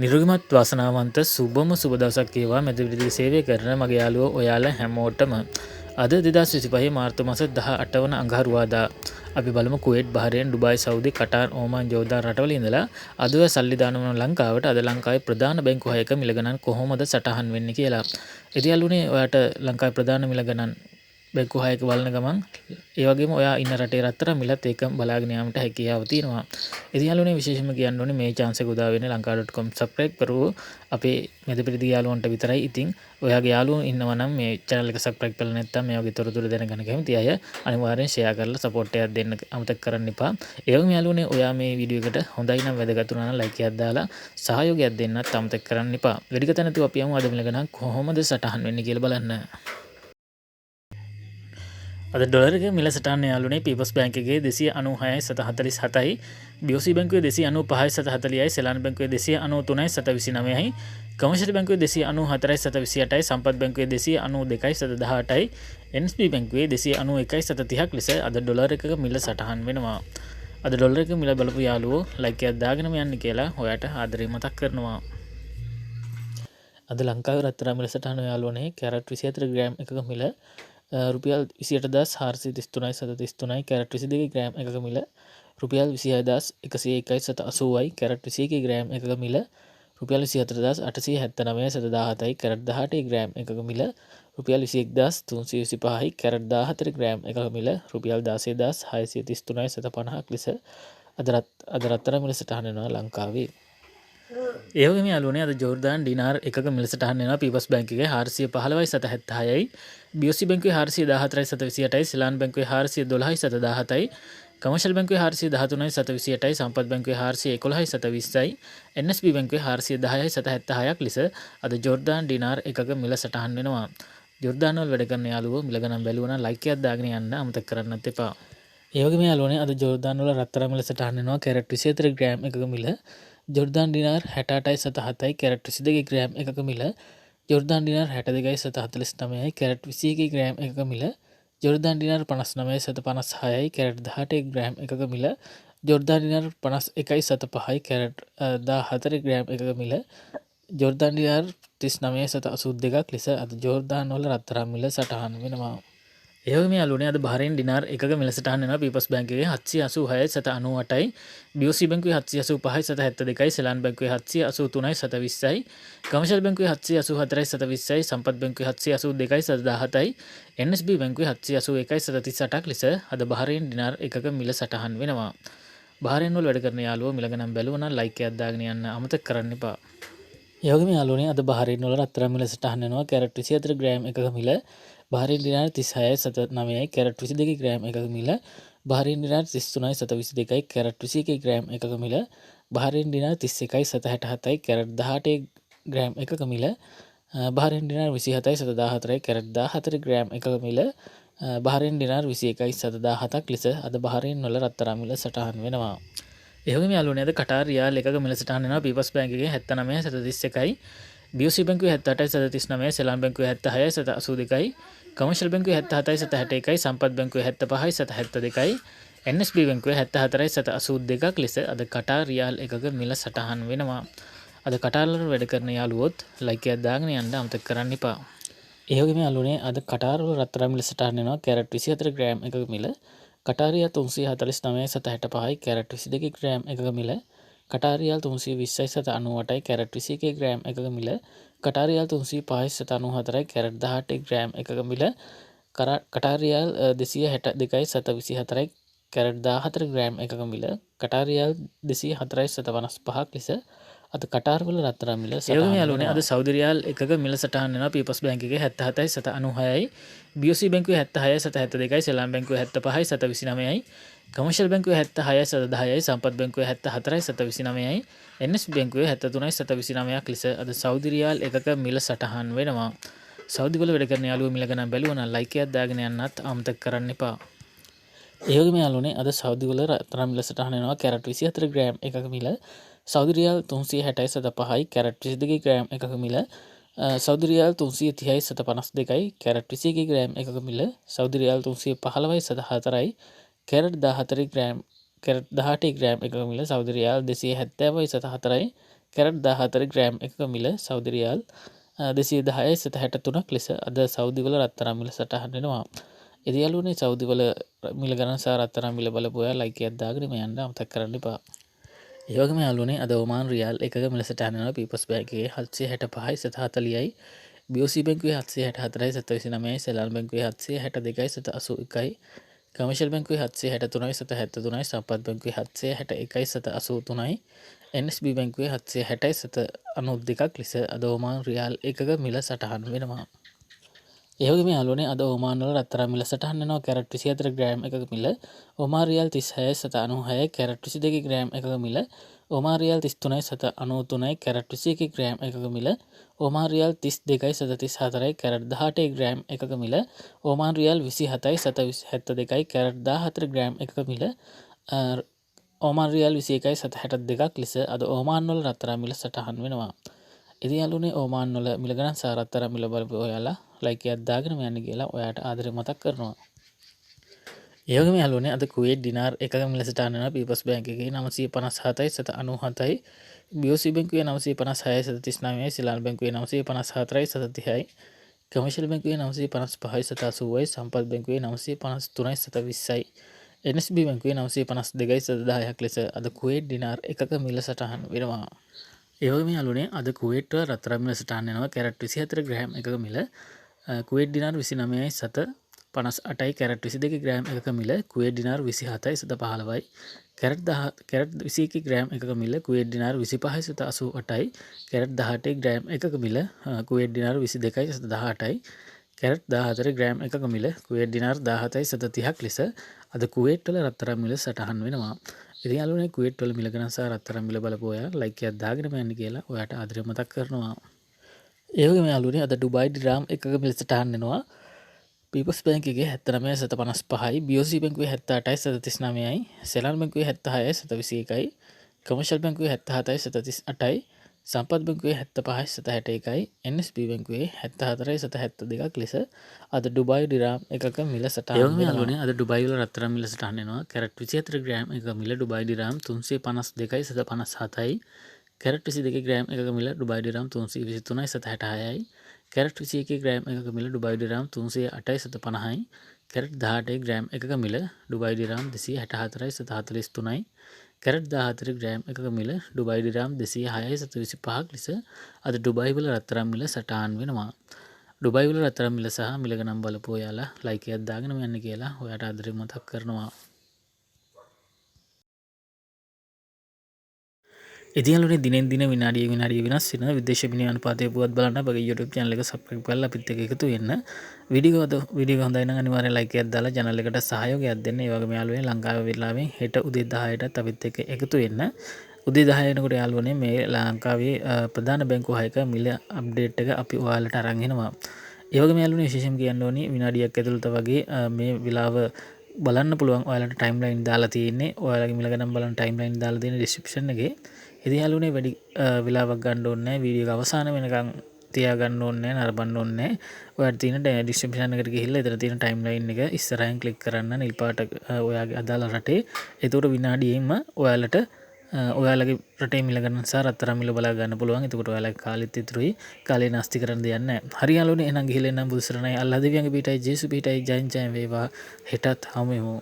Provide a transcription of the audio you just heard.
නිරුගමත් වාසනාවන්ත සුබම සුබ දවසක් වේවා. මැද විරදී සේවය කරන මගේ යාළුවෝ ඔයාලා හැමෝටම අද 2025 මාර්තු මාස 18 වන අඟහරුවාදා අපි බලමු Kuwait, Bahrain, Dubai, Saudi, Qatar, Oman, Jordan රටවල ඉඳලා අද ඔය සල්ලි දානවා ලංකාවට. අද ලංකාවේ ප්‍රධාන බැංකු හයක මිල ගණන් කොහොමද සටහන් වෙන්නේ කියලා. ඉතින් යාළුවනේ ඔයාට ලංකාවේ ප්‍රධාන මිල ගණන් බැංකු හයක බලන ගමන් ඒ වගේම ඔයා ඉන්න රටේ රත්තරන් මිලත් ඒක බලාගෙන යාමට හැකියාව තියෙනවා. ඉතින් යාළුවනේ විශේෂයෙන්ම කියන්න ඕනේ මේ chance එක උදා වෙන්නේ lanka.com subscribe කරෝ අපේ මෙදපිරිදි යාළුවන්ට විතරයි. ඉතින් ඔයාගේ යාළුවෝ ඉන්නවා නම් මේ channel එක subscribe කරලා නැත්නම් මේ වගේ තොරතුරු දැනගන්න කැමති අය අනිවාර්යෙන් share කරලා support එකක් දෙන්න අමතක කරන්න එපා. ඒ වගේම යාළුවනේ ඔයා මේ වීඩියෝ එකට හොඳයි නම් වැදගත් වුණා නම් like එකක් දාලා සහයෝගයක් දෙන්නත් අමතක කරන්න එපා. වැඩි කතා නැතුව අපි යමු අද මිල ගණන් කොහොමද සටහන් වෙන්නේ කියලා බලන්න. අද ඩොලර් එක මිල සටහන යාළුවනේ පීපල්ස් බැංක් එකේ 296.47යි, BOC බැංකුවේ 295.40යි, සෙලාන් බැංකුවේ 293.29යි, කමර්ෂියල් බැංකුවේ 294.28යි, සම්පත් බැංකුවේ 292.18යි, NSB බැංකුවේ 291.30ක් ලෙස අද ඩොලර් එකක මිල සටහන් වෙනවා. අද ඩොලර් එක මිල බලපු යාළුවෝ ලයික් එකක් දාගෙනම යන්න කියලා ඔයාට ආදරේ මතක් කරනවා. අද ලංකාවේ රත්තරන් මිල සටහන යාළුවනේ කැරට් 24 ග්‍රෑම් එකක මිල රුපියල් 28,433.33යි, කැරට් 22 ග්‍රෑම් එකක මිල රුපියල් 26,101.80යි, කැරට් 21 ග්‍රෑම් එකක මිල රුපියල් 24,879.17යි, කැරට් 18 ග්‍රෑම් එකක මිල රුපියල් 21,325යි, කැරට් 14 ග්‍රෑම් එකක මිල රුපියල් 16,633.50ක් ලෙස අද රත්තරන් මිල සටහන් වෙනවා ලංකාවේ. ඒ වගේම යාළුවනේ අද ජෝර්දාන් ඩිනාර් එකක මිල සටහන් වෙනවා පීපල්ස් බැංක් එකේ 415.76යි, BOC බැංකුවේ 414.28යි, සෙලාන් බැංකුවේ 412.17යි, කමර්ෂියල් බැංකුවේ 413.28යි, සම්පත් බැංකුවේ 411.20යි, NSB බැංකුවේ 410.76ක් ලෙස අද ජෝර්දාන් ඩිනාර් එකක මිල සටහන් වෙනවා. ජෝර්දාන් වල වැඩ කරන යාළුවෝ මිල ගණන් බැලුවා නම් like එකක් දාගෙන යන්න අමතක කරන්නත් එපා. ඒ වගේම යාළුවනේ අද ජෝර්දාන් වල රත්තරන් මිල සටහන් වෙනවා කැරට් 24 ග්‍රෑම් එකක මිල ජෝර්දාන් ඩිනාර් 68.7යි, කැරට් 22 ග්‍රෑම් එකක මිල ජෝර්දාන් ඩිනාර් 62.49යි, කැරට් 21 ග්‍රෑම් එකක මිල ජෝර්දාන් ඩිනාර් 59.56යි, කැරට් 18 ග්‍රෑම් එකක මිල ජෝර්දාන් ඩිනාර් 51.5යි, කැරට් 14 ග්‍රෑම් එකක මිල ජෝර්දාන් ඩිනාර් 39.82ක් ලෙස අද ජෝර්දාන් වල රත්තරන් මිල සටහන් වෙනවා. ඒ වගේම යාළුවනේ අද බහරේන් ඩිනාර් එකක මිල සටහන් වෙනවා පීපල්ස් බැංක් එකේ 786.98යි, BOC බැංකුවේ 785.72යි, සෙලාන් බැංකුවේ 783.20යි, කමර්ෂියල් බැංකුවේ 784.20යි, සම්පත් බැංකුවේ 782.17යි, NSB බැංකුවේ 781.38ක් ලෙස අද බහරේන් ඩිනාර් එකක මිල සටහන් වෙනවා. බහරේන් වල වැඩ කරන යාළුවෝ මිල ගණන් බැලුවා නම් like එකක් දාගෙන යන්න අමතක කරන්න එපා. ඒ වගේම යාළුවනේ අද බහරේන් වල රත්තරන් මිල සටහන් වෙනවා කැරට් 24 ග්‍රෑම් එකක මිල බහරේන් ඩිනාර් 36.79යි, කැරට් 22 ග්‍රෑම් එකක මිල බහරේන් ඩිනාර් 33.22යි, කැරට් 21 ග්‍රෑම් එකක මිල බහරේන් ඩිනාර් 31.67යි, කැරට් 18 ග්‍රෑම් එකක මිල බහරේන් ඩිනාර් 27.14යි, කැරට් 14 ග්‍රෑම් එකක මිල බහරේන් ඩිනාර් 21.17ක් ලෙස අද බහරේන් වල රත්තරන් මිල සටහන් වෙනවා. ඒ වගේම යාළුවනේ අද කටාර් රියාල් එකක මිල සටහන් වෙනවා පීපල්ස් බැංක් එකේ 79.31යි, BOC බැංකුවේ 78.39යි, සෙලාන් බැංකුවේ 76.82යි, කමර්ෂියල් බැංකුවේ 77.61යි, සම්පත් බැංකුවේ 75.72යි, NSB බැංකුවේ 74.82ක් ලෙස අද කටාර් රියාල් එකක මිල සටහන් වෙනවා. අද කටාර් වල වැඩ කරන යාළුවොත් like එකක් දාගෙන යන්න අමතක කරන්න එපා. ඒ වගේම යාළුවනේ අද කටාර් වල රත්තරන් මිල සටහන් වෙනවා කැරට් 24 ග්‍රෑම් එකක මිල කටාර් රියාල් 349.65යි, කැරට් 22 ග්‍රෑම් එකක මිල කටාර් රියාල් 320.98යි, කැරට් 21 ග්‍රෑම් එකක මිල කටාර් රියාල් 305.94යි, කැරට් 18 ග්‍රෑම් එකක මිල කටාර් රියාල් 262.24යි, කැරට් 14 ග්‍රෑම් එකක මිල කටාර් රියාල් 204.55ක් ලෙස අද කටාර් වල රත්තරන් මිල සටහන් වෙනවා. යාළුවනේ අද සෞදි රියාල් එකක මිල සටහන් වෙනවා පීපල්ස් බැංක් එකේ 77.96යි, BOC බැංකුවේ 76.72යි, සෙලාන් බැංකුවේ 75.29යි, කමර්ෂියල් බැංකුවේ 76.10යි, සම්පත් බැංකුවේ 74.29යි, NSB බැංකුවේ 73.29ක් ලෙස අද සෞදි රියාල් එකක මිල සටහන් වෙනවා. සෞදි වල වැඩ කරන යාළුවෝ මිල ගණන් බැලුවා නම් like එකක් දාගෙන යන්නත් අමතක කරන්න එපා. ඒ වගේම යාළුවනේ අද සෞදි වල රත්තරන් මිල සටහන් වෙනවා කැරට් 24 ග්‍රෑම් එකක මිල සෞදි රියාල් 360.5යි, කැරට් 22 ග්‍රෑම් එකක මිල සෞදි රියාල් 330.52යි, කැරට් 21 ග්‍රෑම් එකක මිල සෞදි රියාල් 315.14යි, කැරට් 18 ග්‍රෑම් එකක මිල සෞදි රියාල් 270.74යි, කැරට් 14 ග්‍රෑම් 1ක මිල සෞදි රියාල් 210යි සිට 63ක් ලෙස අද සෞදි වල රත්තරන් මිල සටහන් වෙනවා. ඉතින් යාළුවනේ සෞදි වල මිල ගණන් සහ රත්තරන් මිල බලපු අය ලයික් එකක් දාගෙන මේ යන්න අමතක කරන්න එපා. ඒ වගේම යාළුවනේ අද ඔමාන් රියාල් 1ක මිල සටහන් වෙනවා පීපල්ස් බැංකුවේ 765යි සිට 40යි. BOC බැංකුවේ 764යි සිට 29යි. සෙලාන් බැංකුවේ 762යි සිට 81යි. කමර්ෂල් බැංකුවේ 763යි සිට 73යි. සම්පත් බැංකුවේ 761යි සිට 83යි. NSB බැංකුවේ 760යි සිට 92ක් ලෙස අද ඔමාන් රියාල් 1ක මිල සටහන් වෙනවා. ඒ වගේම යාළුවනේ අද ඔමාන් වල රත්තරන් මිල සටහන් වෙනවා කැරට් 24 ග්‍රෑම් 1ක මිල ඔමාන් රියාල් 36යි සිට 96යි. කැරට් 22 ග්‍රෑම් 1ක මිල ඔමාන් රියාල් 33යි සිට 93යි. කැරට් 21 ග්‍රෑම් 1ක මිල ඔමාන් රියාල් 32යි සිට 34යි. කැරට් 18 ග්‍රෑම් 1ක මිල ඔමාන් රියාල් 27යි සිට 72යි. කැරට් 14 ග්‍රෑම් 1ක මිල ඔමාන් රියාල් 21යි සිට 62ක් ලෙස අද ඔමාන් වල රත්තරන් මිල සටහන් වෙනවා. ඉතින් යාළුවනේ ඔමාන් වල මිල ගණන් සහ රත්තරන් මිල බලපු ඔයාලා ලයික් එකක් දාගෙන යන්න කියලා ඔයාට ආදරේ මතක් කරනවා. ඒ වගේම යාළුවනේ අද කුවේට් දිනාර් 1ක මිල සටහන් වෙනවා පීපල්ස් බැංක් එකේ 957යි සිට 97යි. BOC බැංකුවේ 956යි සිට 39යි. සිලාන් බැංකුවේ 954යි සිට 30යි. කමර්ෂල් බැංකුවේ 955යි සිට 80යි. සම්පත් බැංකුවේ 953යි සිට 20යි. NSB බැංකුවේ 952යි සිට 10ක් ලෙස අද කුවේට් දිනාර් 1ක මිල සටහන් වෙනවා. ඒ වගේම යාළුවනේ අද කුවේට් වල රත්තරන් මිල සටහන් වෙනවා කැරට් 24 ග්‍රෑම් 1ක මිල කුවේට් දිනාර් 29යි සිට 58යි. කැරට් 22 ග්‍රෑම් 1ක මිල කුවේට් දිනාර් 27යි සිට 15යි. කැරට් 21 ග්‍රෑම් 1ක මිල කුවේට් දිනාර් 25යි සිට 88යි. කැරට් 18 ග්‍රෑම් 1ක මිල කුවේට් දිනාර් 22යි සිට 18යි. කැරට් 14 ග්‍රෑම් 1ක මිල කුවේට් දිනාර් 17යි සිට 30ක් ලෙස අද කුවේට් වල රත්තරන් මිල සටහන් වෙනවා. ඉතින් යාළුවනේ කුවේට් වල මිල ගණන් සහ රත්තරන් මිල බලපු අය ලයික් එකක් දාගෙන යන්න කියලා ඔයාට ආදරේ මතක් කරනවා. ඒ වගේම යාළුවනේ අද ඩුබායි දිරාම් 1ක මිල සටහන් වෙනවා පීපල්ස් බැංක් එකේ 79යි සිට 55යි. BOC බැංකුවේ 78යි සිට 39යි. සෙලාන් බැංකුවේ 76යි සිට 21යි. කමර්ෂල් බැංකුවේ 77යි සිට 38යි. සම්පත් බැංකුවේ 75යි සිට 61යි. NSB බැංකුවේ 74යි සිට 72ක් ලෙස අද ඩුබායි දිරාම් 1ක මිල සටහන් වෙනවා. අද ඩුබායි වල රත්තරන් මිල සටහන් වෙනවා කැරට් 24 ග්‍රෑම් 1ක මිල ඩුබායි දිරාම් 352යි සිට 57යි. කැරට් 22 ග්‍රෑම් 1ක මිල ඩුබායි දිරාම් 323යි සිට 66යි. කැරට් 21 ග්‍රෑම් 1ක මිල ඩුබායි දිරාම් 308යි සිට 50යි. කැරට් 18 ග්‍රෑම් 1ක මිල ඩුබායි දිරාම් 264යි සිට 43යි. කැරට් 14 ග්‍රෑම් 1ක මිල ඩුබායි දිරාම් 206යි සිට 25ක් ලෙස අද ඩුබායි වල රත්තරන් මිල සටහන් වෙනවා. ඩුබායි වල රත්තරන් මිල සහ මිල ගණන් බලපු ඔයාලා ලයික් එකක් දාගෙන යන්න කියලා ඔයාට ආදරේ මතක් කරනවා. ඉතින් යාළුවනේ දිනෙන් දින විනාඩිය වෙනස් වෙන විදේශ විනිමය අනුපාතය පුවත් බලන්න අපගේ YouTube channel එක subscribe කරලා අපිත් එක්ක එකතු වෙන්න. වීඩියෝ හොඳයි නම් අනිවාර්යෙන් like එකක් දාලා channel එකට සහයෝගයක් දෙන්න. ඒ වගේම යාළුවනේ ලංකාවේ වෙලාවෙන් හෙට උදේ 10ටත් අපිත් එක්ක එකතු වෙන්න. උදේ 10 වෙනකොට යාළුවනේ මේ ලංකාවේ ප්‍රධාන බැංකු 6ක මිල අප්ඩේට් එක අපි ඔයාලට අරන් එනවා. ඒ වගේම යාළුවනේ විශේෂයෙන් කියන්න ඕනි විනාඩියක් ඇතුළත වගේ මේ වෙලාව බලන්න පුළුවන් ඔයාලට ටයිම්ලයින් දාලා තියෙන්නේ. ඔයාලගේ මිල ගණන් බලන්න ටයිම්ලයින් දාලා තියෙන description එකේ. ඉතින් යාළුවනේ වැඩි වෙලාවක් ගන්න ඕනේ නැහැ. වීඩියෝ එක අවසාන වෙනකන් තියාගන්න ඕනේ නැහැ, නරඹන්න ඕනේ නැහැ. ඔයාලට තියෙන description එකට ගිහිල්ලා එතන තියෙන ටයිම්ලයින් එක ඉස්සරහින් ක්ලික් කරන්න නිල් පාට ඔයාගේ අදාළ රටේ. එතකොට විනාඩියෙන්ම ඔයාලට ඔයාලගේ රටේ මිල ගණන් සහ රත්තරන් මිල බලා ගන්න පුළුවන්. එතකොට ඔයාලගේ කාලෙත් ඉතුරුයි. කාලේ නාස්ති කරන්න දෙයක් නැහැ. හරි යාළුවනේ එහෙනම් ගිහිල්ලා එන්න බුදුසරණයි අල්ලාහ් දෙවියන්ගේ පිටයි ජේසු පිටයි ජයන් ජයන් වේවා. හෙටත් හමු වෙමු.